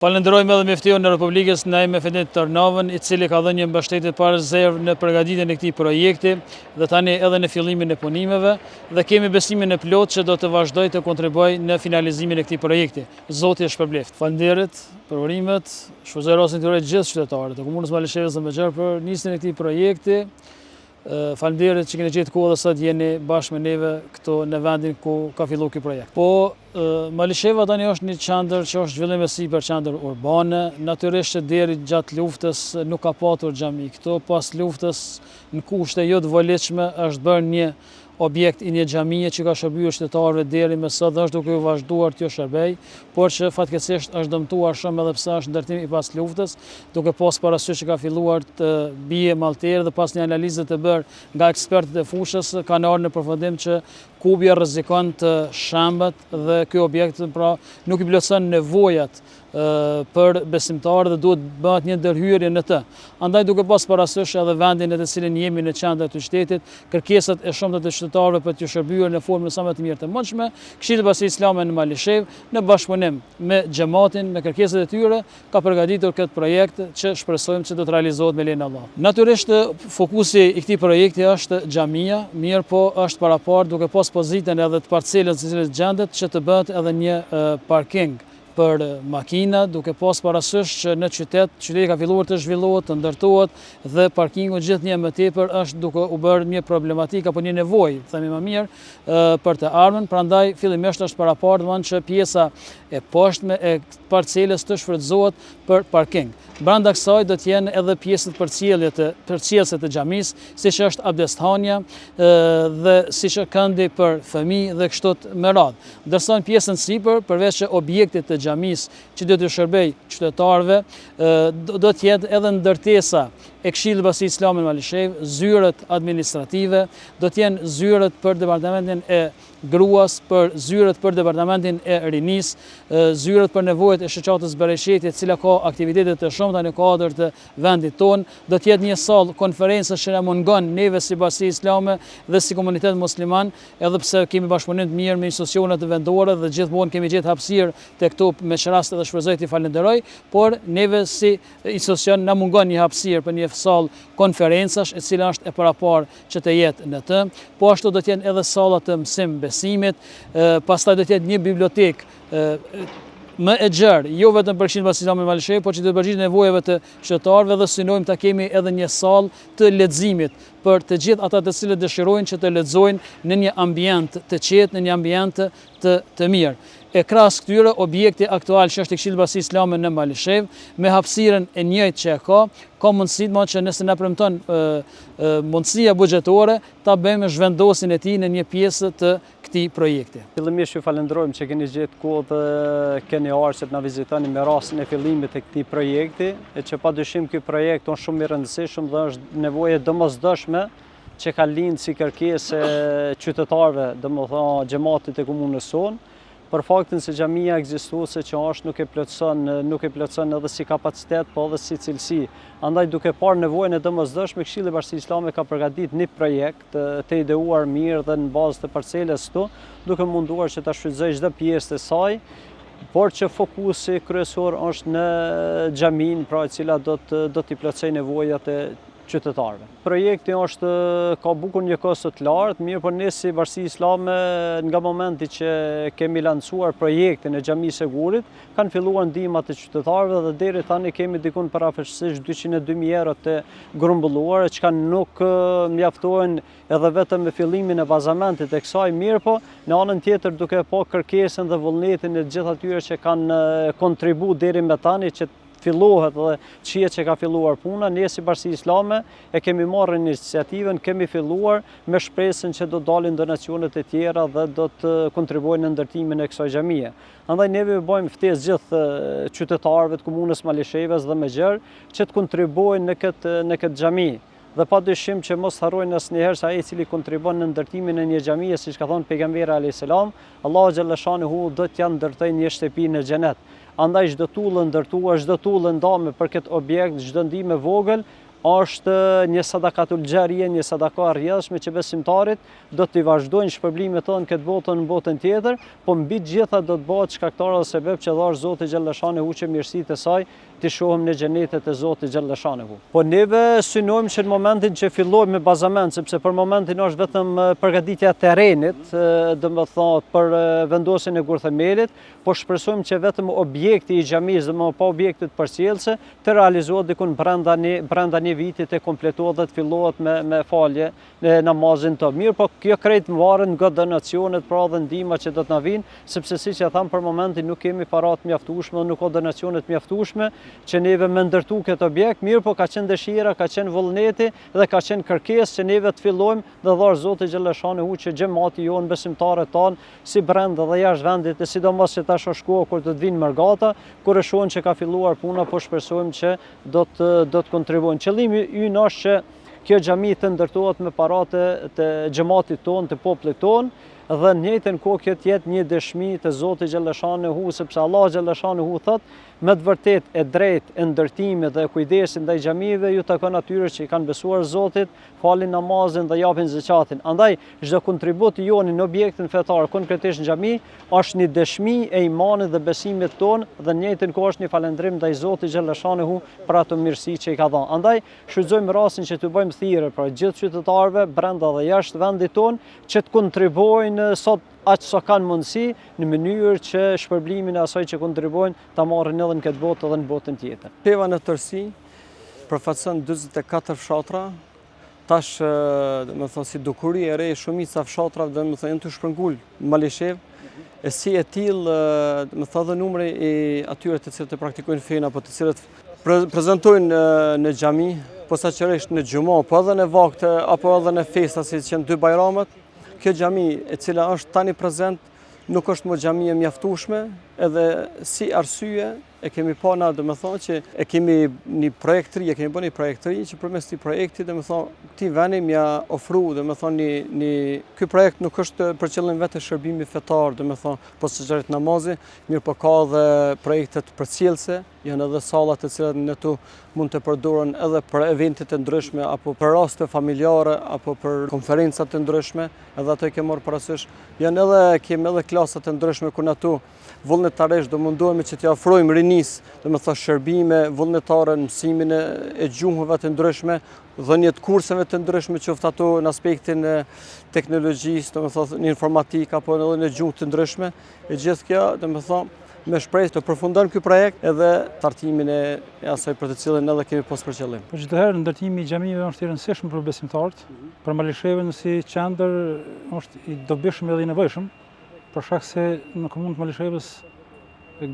Falenderojmë edhe mjeftion në Republikës Naim Efendit Tërnavën, i cili ka dhënë një mbështetje pa rezervë në përgatitjen e këtij projekti dhe tani edhe në fillimin e punimeve dhe kemi besimin e plotë që do të vazhdojë të kontribuojë në finalizimin e këtij projekti. Zoti e shpërbleft. Falënderit për urimet, shfrytëzoj rastin të uroj gjithë qytetarët e Komunës Malishevës dhe Mbexher për nisjen e këtij projekti. Falënderit që keni gjetë kohë dhe sot jeni bashkë me neve këtu në vendin ku ka filluar ky projekt. Malisheva tani është një qendër që është zhvillim e sipër qendër urbane, natyrisht që deri gjatë luftës nuk ka patur xhami këtu, pas luftës në kushte jo të volitshme është bërë një objekt i një xhamie që ka shërbyer qytetarëve deri më sot dhe është duke u vazhduar të shërbej, por që fatkeqësisht është dëmtuar shumë edhe pse është ndërtim i pas luftës, duke pas parasysh që ka filluar të bie malltere dhe pas një analize të bërë nga ekspertët e fushës kanë ardhur në përfundim që kubja rrezikon të shembet dhe ky objekt pra nuk i plotson nevojat për besimtarë dhe duhet bëhet një ndërhyrje në të. Andaj duke pas parasysh edhe vendin në të cilin jemi në qendër të qytetit, kërkesat e shumta të qytetarëve për të shërbyer në formën sa më të mirë të mundshme, Këshilli Bashkisë Islame në Malishevë në bashkëpunim me xhamatin, me kërkesat e tyre, ka përgatitur këtë projekt që shpresojmë që do të realizohet me lejen e Allahut. Natyrisht fokusi i këtij projekti është xhamia, mirë po është parapar duke pas pozitën edhe të parcelës së cilës gjendet që të bëhet edhe një parking për makina, duke pas parasysh që në qyteti ka filluar të zhvillohet, të ndërtohet dhe parkingu gjithnjë më tepër është duke u bërë një problematik apo një nevojë, themi më mirë, për të ardhmen, prandaj fillimisht është parapar domthonjë që pjesa e poshtme e parcelës të shfrytëzohet për parking. Brenda kësaj do të jenë edhe pjesët përcjellëse të xhamisë, siç është abdesthania dhe siç është këndi për fëmijë dhe kështu me radhë. Ndërsa në pjesën sipër, përveç që objektit të xhamisë që do të shërbej qytetarëve, do të jetë edhe ndërtesa e Këshillit Bashkisë Islame në Malishevë, zyrët administrative, do të jenë zyrët për departamentin e gruas, për zyrët për departamentin e rinis, zyrët për nevojat e shoqatës Bereqeti, e cila ka aktivitete të shumta në kuadër të vendit tonë, do të jetë një sallë konferencash që na mungon neve si Bashkia Islame dhe si komunitet musliman, edhe pse kemi bashkëpunim të mirë me institucionet vendore dhe gjithmonë kemi gjetë hapësirë tek këto me çraste dhe shpresoj të falenderoj, por neve si institucion na mungon një hapësirë për një sallë konferencash e cila është e paraparë që të jetë në të, po ashtu do të jenë edhe salla të mësim besimit, pastaj do të jetë një bibliotekë më e gjerë, jo vetëm për Këshillin Bashkisë Islame në Malishevë, por që të përgjigjet nevojave të qytetarëve dhe synojmë ta kemi edhe një sallë të leximit për të gjithë ata të cilët dëshirojnë që të lexojnë në një ambient të qetë, në një ambient të mirë. E krahas këtyre, objekti aktual që është i Këshillit Bashkisë Islame në Malishevë, me hapësirën e njëjtë që ka mundësi që nëse na premton mundësia buxhetore, ta bëjmë zhvendosjen e tij në një pjesë të këtij projekti. Fillimisht ju falenderojmë që keni gjetë kohë dhe keni ardhur që të na vizitoni me rastin e fillimit të këtij projekti, e që padyshim ky projekt është shumë i rëndësishëm dhe është nevojë domosdoshme që ka lindë si kërkesë qytetarëve, domethënë xhamatit e komunës sonë, për faktin se xhamia ekzistuese që është nuk e plotson edhe si kapacitet, po edhe si cilësi. Andaj duke parë nevojën e domosdoshme, Këshilli Bashkisë Islame ka përgatitur një projekt të ideuar mirë dhe në bazë të parcelës këtu, duke munduar që ta shfrytëzojë çdo pjesë të saj, por që fokusi kryesor është në xhamin, pra e cila do t'i plotësojë nevojat e qytetarëve. Projekti ka bukur një kosto të lartë, mirë por ne si Bashkia Islame nga momenti që kemi lancuar projektin e xhamisë së Gurit, kanë filluar ndihmat e qytetarëve dhe deri tani kemi diku parafërsisht 202.000 euro të grumbulluara, që nuk mjaftojnë edhe vetëm me fillimin e bazamentit e kësaj, mirë po në anën tjetër duke pa kërkesën dhe vullnetin e gjithë atyre që kanë kontribuar deri më tani që fillohet dhe qiet që ka filluar puna, ne si Bashkia Islame e kemi marrë iniciativën, kemi filluar me shpresën që do dalin donacionet e tjera dhe do të kontribuojnë në ndërtimin e kësaj xhamie. Andaj neve bëjmë ftesë gjithë qytetarëve të komunës Malishevës dhe Mbexher që të kontribuojnë në këtë xhami. Dhe padyshim që mos harrojnë asnjëherë se ai i cili kontribon në ndërtimin e një xhamie, siç ka thënë pejgamberi alayhis salam, Allahu xhalla shanuhu do t'ja ndërtojë një shtëpi në xhenet. Andaj çdo tullë ndërtuar, çdo tullë ndame për këtë objekt, çdo ndihmë vogël është një sadakatul xharie, një sadaka rrjedhshme që besimtarit do t'i vazhdojnë shpërblimet tonë këtë botën në botën tjetër, po mbi të gjitha do të bëhet shkaktar dhe sebeb që dhash Zoti xhallashanehu që mirësitë e saj t'i shohim në xhenetet e Zotit xhallashanehu. Po neve synojmë që në momentin që fillojmë me bazament, sepse për momentin është vetëm përgatitja e terrenit, domethënë për vendosjen e gurthemelit, po shpresojmë që vetëm objekti i xhamisë, më pa objektet përcjellëse, të realizohet diku brenda një viti të kompletohet dhe të fillohet me falje në namazin të mirë, po kjo krejt më varet nga donacionet pra dhe ndihma që do të na vinë, sepse siç e tham për momentin nuk kemi parat mjaftueshme, nuk ka donacionet mjaftueshme që neve me ndërtu këtë objekt, mirë po ka qenë dëshira, ka qenë vullneti dhe ka qenë kërkesë që neve të fillojmë dhe dhash Zoti xhallashanehu që xhamati jonë besimtarët tanë si brenda dhe jashtë vendit, e sidomos që tash është koha kur do të vinë mërgata, kur e shohin që ka filluar puna, po shpresojmë që do të kontribuojnë. Qëllimi ynë është që kjo xhami të ndërtohet me paratë të xhamatit tonë, të popullit tonë, dhe në njëjtën kohë kjo të jetë një dëshmi të Zotit xhallashanehu, sepse Allah xhallashanehu thotë me të vërtet e drejt e ndërtimit dhe kujdesit ndaj xhamive ju takon atyre që i kanë besuar Zotit, falin namazin dhe japin zakatin. Andaj çdo kontribut i joni në objektin fetar, konkretisht në xhami, është një dëshmi e imanit dhe besimit tonë dhe në njëjtën kohë është një falëndrim ndaj Zotit xhallashanehu për ato mirësi që i ka dhënë. Andaj shfrytëzojmë rastin që të bëjmë thirrje për gjithë qytetarëve brenda dhe jashtë vendit tonë që të kontribuojnë sot aq sa kanë mundësi në mënyrë që shpërblimin e asaj që kontribuojnë ta marrin edhe në këtë botë edhe në botën tjetër. Sheva në tërësi përfaqëson 44 fshatra. Tash, domethënë si dukuri e re shumica fshatrave domethënë janë të shpërngul në Malishev. E si e tillë, domethënë edhe numri i atyre të cilët e praktikojnë fen apo të cilët prezantojnë në xhami, posaçërisht në xhumo, po edhe në vakte apo edhe në festa siç janë dy bajramet. Kjo xhami e cila është tani prezent nuk është më xhami e mjaftueshme, edhe si arsye e kemi pa na domethënë që e kemi një projektëri, bërë një projektëri që përmes këtij projekti domethënë këtij veni mja ofru domethënë ky projekt nuk është për qëllim vetë shërbimi fetar, domethënë posaçërisht namazi, mirë po ka edhe projektet përcjellëse, janë edhe sallat të cilat ne tu mund të përdoren edhe për evente të ndryshme apo për raste familjare apo për konferenca të ndryshme, edhe ato i kemi marrë parasysh. Kemi edhe klasa të ndryshme ku na tu vullnetarisht do mundohemi që t'i ofrojmë rinisë, domethënë shërbime vullnetare në mësimin e gjuhëve të ndryshme, dhënie të kurseve të ndryshme qoftë ato në aspektin e teknologjisë, domethënë në informatikë apo edhe në gjuhë të ndryshme. E gjithë kjo, domethënë me shpresë të përfundojmë ky projekt edhe tartimin e asaj për të cilën edhe kemi pas për qëllim. Po çdoherë ndërtimi i xhamive është i rëndësishëm për besimtarët, për Malishevën si qendër është i dobishëm edhe i nevojshëm, për shkak se në komunën e Malishevës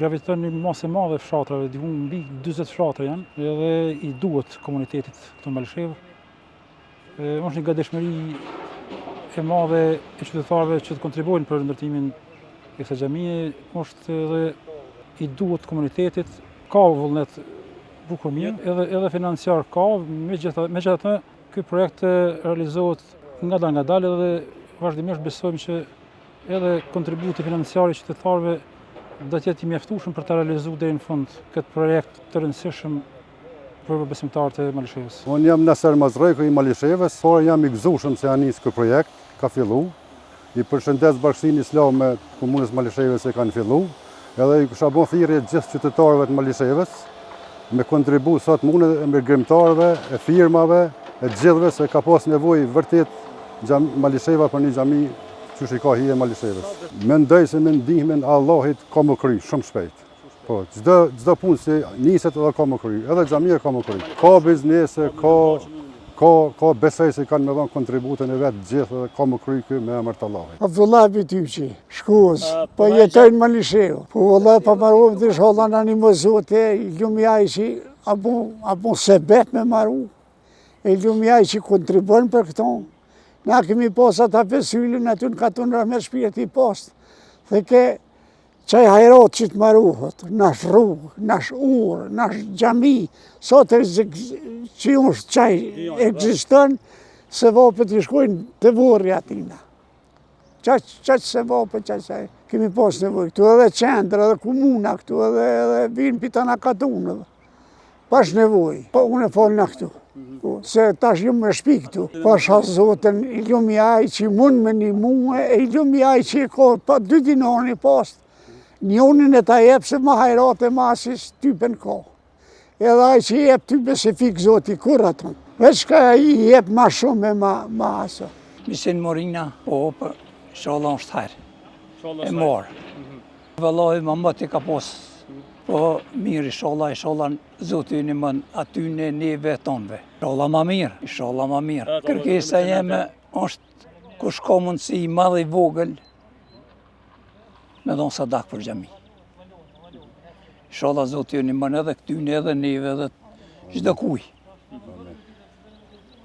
graviton një masë e madhe fshatrave, diku mbi 40 fshatra janë, edhe i duhet komunitetit këtu në Malishevë. Është një gatishmëri e madhe e qytetarëve që të kontribuojnë për ndërtimin e kësaj xhamie, është edhe i duhet komunitetit, ka vullnet bukur mirë, edhe financiar ka, megjithatë ky projekt realizohet ngadalë edhe vazhdimisht besojmë që edhe kontributi financiar i qytetarëve do të jetë i mjaftueshëm për ta realizuar deri në fund këtë projekt të rëndësishëm për besimtarët e Malishevës. Unë jam Naser Mazrejko i Malishevës, por jam i gëzueshëm se nis ky projekt, ka fillu. I përshëndes Bashkinë Islame të Komunës Malishevës e kanë fillu, edhe i kisha bën thirrje gjithë qytetarëve të Malishevës me kontribu sot mundë e mirëgrimtarëve, e firmave, e gjithëve se ka pas nevojë vërtet Malisheva për një xhami që shi ka hije Malishevës. Mendoj se me ndihmën e Allahit ka më kry shumë shpejt. Po, çdo punë që niset edhe ka më kry, edhe xhamia ka më kry. Ka biznese, ka besoj se kanë me dhënë kontributën e vetë gjithë dhe ka më kry kë me emër të Allahit. Abdullah Bityqi, shkuës, po jetojnë Malishevë. Po vëllai pa marrëm të sholla në një mëzote, lumjaj që apo sebet me marru, e lumjaj që kontribuojnë për këto. Na kemi pas ata pesyllin aty në katun Rahmet shpirti i post. Dhe ke qaj hajrot që të maruhet, nash rrugë, nash urë, nash xhami, sot që është qaj ekziston, se vapët i shkojnë të vorri atina. Qaq se vapët, qaq kemi pas nevoj. Këtu edhe qendrë, edhe komuna këtu, edhe vinë pitana katunë. Pash nevoj, po unë e falë në këtu. Se tash ju me shpi këtu. Pasha Zotën, i lumi aj që mund me një muë, i lumi aj që i ka pa 2 dinari post. Njonin e ta jep se ma hajrate ma si typen ka. Edhe aj që i jep type se fik Zoti kur aton. Veç ka i jep ma shumë e ma aso. Misin Morina, po, për shala është herë. E marë. Vëllaj, ma më t'i ka posë. Po, mirë, shala, Zotë një mën aty në neve tonëve. Shala ma mirë, shala ma mirë. Kërkesa jeme është kush ka mundësi i madhe i vogël me dhonë sadak për gjami. Shala Zotë një mën edhe këtyne edhe neve edhe çdo kuj.